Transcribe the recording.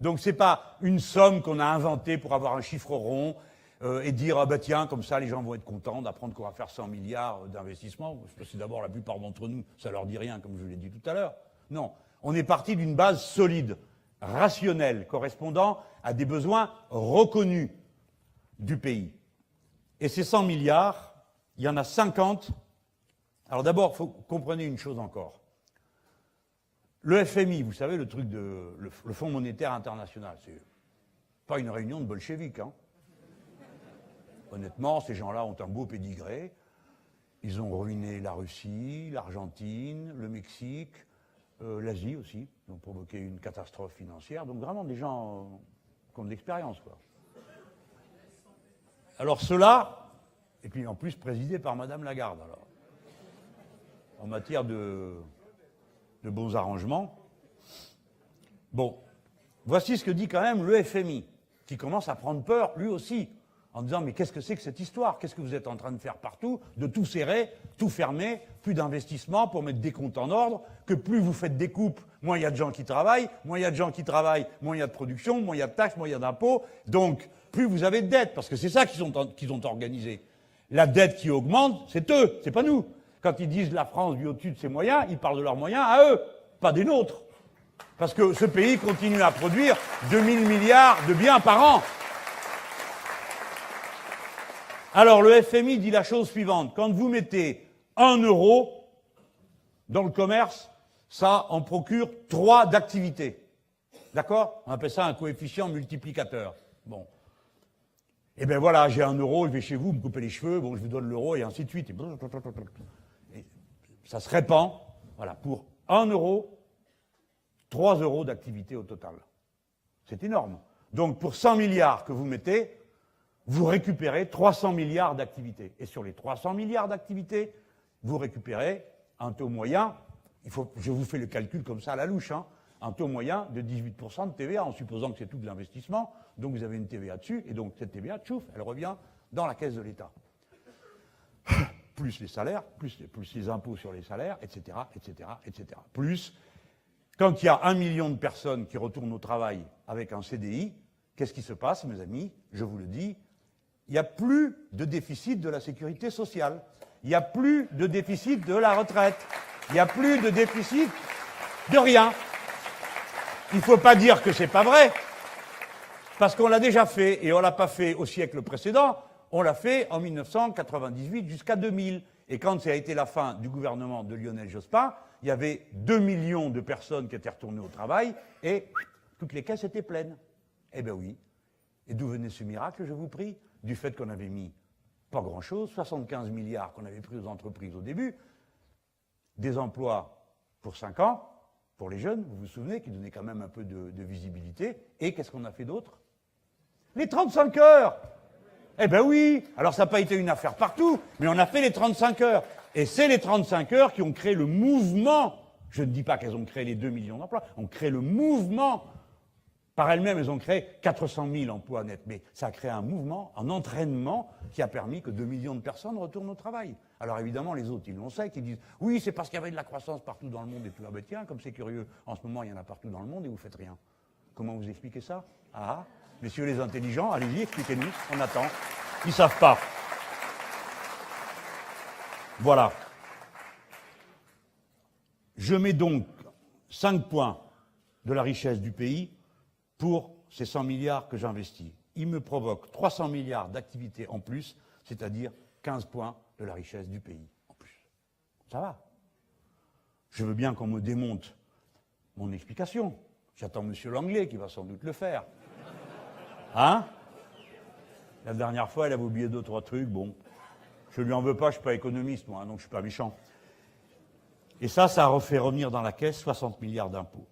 Donc c'est pas une somme qu'on a inventée pour avoir un chiffre rond et dire ah bah tiens comme ça les gens vont être contents d'apprendre qu'on va faire 100 milliards d'investissements. Parce que c'est d'abord la plupart d'entre nous ça leur dit rien comme je l'ai dit tout à l'heure. Non, on est parti d'une base solide, rationnelle, correspondant à des besoins reconnus du pays. Et ces 100 milliards, il y en a 50. Alors d'abord, il faut comprendre une chose encore. Le FMI, vous savez, le truc de le Fonds monétaire international, c'est pas une réunion de bolcheviks. Hein. Honnêtement, ces gens-là ont un beau pédigré. Ils ont ruiné la Russie, l'Argentine, le Mexique, l'Asie aussi. Ils ont provoqué une catastrophe financière. Donc vraiment des gens qui ont de l'expérience, quoi. Alors ceux-là, et puis en plus présidés par Madame Lagarde, alors, en matière de bons arrangements. Bon, voici ce que dit quand même le FMI, qui commence à prendre peur, lui aussi, en disant mais qu'est-ce que c'est que cette histoire? Qu'est-ce que vous êtes en train de faire partout? De tout serrer, tout fermer, plus d'investissement pour mettre des comptes en ordre, que plus vous faites des coupes, moins il y a de gens qui travaillent, moins il y a de gens qui travaillent, moins il y a de production, moins il y a de taxes, moins il y a d'impôts, donc plus vous avez de dettes, parce que c'est ça qu'ils ont organisé. La dette qui augmente, c'est eux, c'est pas nous. Quand ils disent la France vit au-dessus de ses moyens, ils parlent de leurs moyens à eux, pas des nôtres. Parce que ce pays continue à produire 2000 milliards de biens par an. Alors le FMI dit la chose suivante. Quand vous mettez 1 euro dans le commerce, ça en procure 3 d'activité. D'accord? On appelle ça un coefficient multiplicateur. Bon. Eh bien voilà, j'ai 1 euro, je vais chez vous, me couper les cheveux, bon, je vous donne l'euro, et ainsi de suite. Et ça se répand, voilà, pour 1 euro, 3 euros d'activité au total. C'est énorme. Donc pour 100 milliards que vous mettez, vous récupérez 300 milliards d'activités. Et sur les 300 milliards d'activités, vous récupérez un taux moyen, je vous fais le calcul comme ça à la louche, hein, un taux moyen de 18% de TVA, en supposant que c'est tout de l'investissement. Donc vous avez une TVA dessus, et donc cette TVA, tchouf, elle revient dans la caisse de l'État. Plus les salaires, plus les impôts sur les salaires, etc., etc., etc. Plus, quand il y a 1 million de personnes qui retournent au travail avec un CDI, qu'est-ce qui se passe, mes amis? Je vous le dis, il n'y a plus de déficit de la sécurité sociale. Il n'y a plus de déficit de la retraite. Il n'y a plus de déficit de rien. Il ne faut pas dire que c'est pas vrai, parce qu'on l'a déjà fait, et on ne l'a pas fait au siècle précédent, on l'a fait en 1998 jusqu'à 2000. Et quand ça a été la fin du gouvernement de Lionel Jospin, il y avait 2 millions de personnes qui étaient retournées au travail, et toutes les caisses étaient pleines. Eh bien oui. Et d'où venait ce miracle, je vous prie? Du fait qu'on avait mis pas grand-chose, 75 milliards qu'on avait pris aux entreprises au début, des emplois pour 5 ans, pour les jeunes, vous vous souvenez, qui donnaient quand même un peu de visibilité. Et qu'est-ce qu'on a fait d'autre? Les 35 heures! Eh ben oui! Alors ça n'a pas été une affaire partout, mais on a fait les 35 heures. Et c'est les 35 heures qui ont créé le mouvement. Je ne dis pas qu'elles ont créé les 2 millions d'emplois, ont créé le mouvement. Par elles-mêmes, elles ont créé 400 000 emplois nets. Mais ça a créé un mouvement, un entraînement qui a permis que 2 millions de personnes retournent au travail. Alors évidemment, les autres, ils l'ont sait, qui disent « Oui, c'est parce qu'il y avait de la croissance partout dans le monde et tout. » Ah ben tiens, comme c'est curieux, en ce moment, il y en a partout dans le monde et vous faites rien. Comment vous expliquez ça? Ah, messieurs les intelligents, allez-y, expliquez-nous, on attend. Ils ne savent pas. Voilà. Je mets donc 5 points de la richesse du pays pour ces 100 milliards que j'investis. Il me provoque 300 milliards d'activités en plus, c'est-à-dire 15 points de la richesse du pays en plus. Ça va. Je veux bien qu'on me démonte mon explication. J'attends M. Langlais qui va sans doute le faire. Hein? La dernière fois, elle avait oublié 2-3 trucs. Bon, je lui en veux pas, je suis pas économiste, moi, donc je suis pas méchant. Et ça fait revenir dans la caisse 60 milliards d'impôts.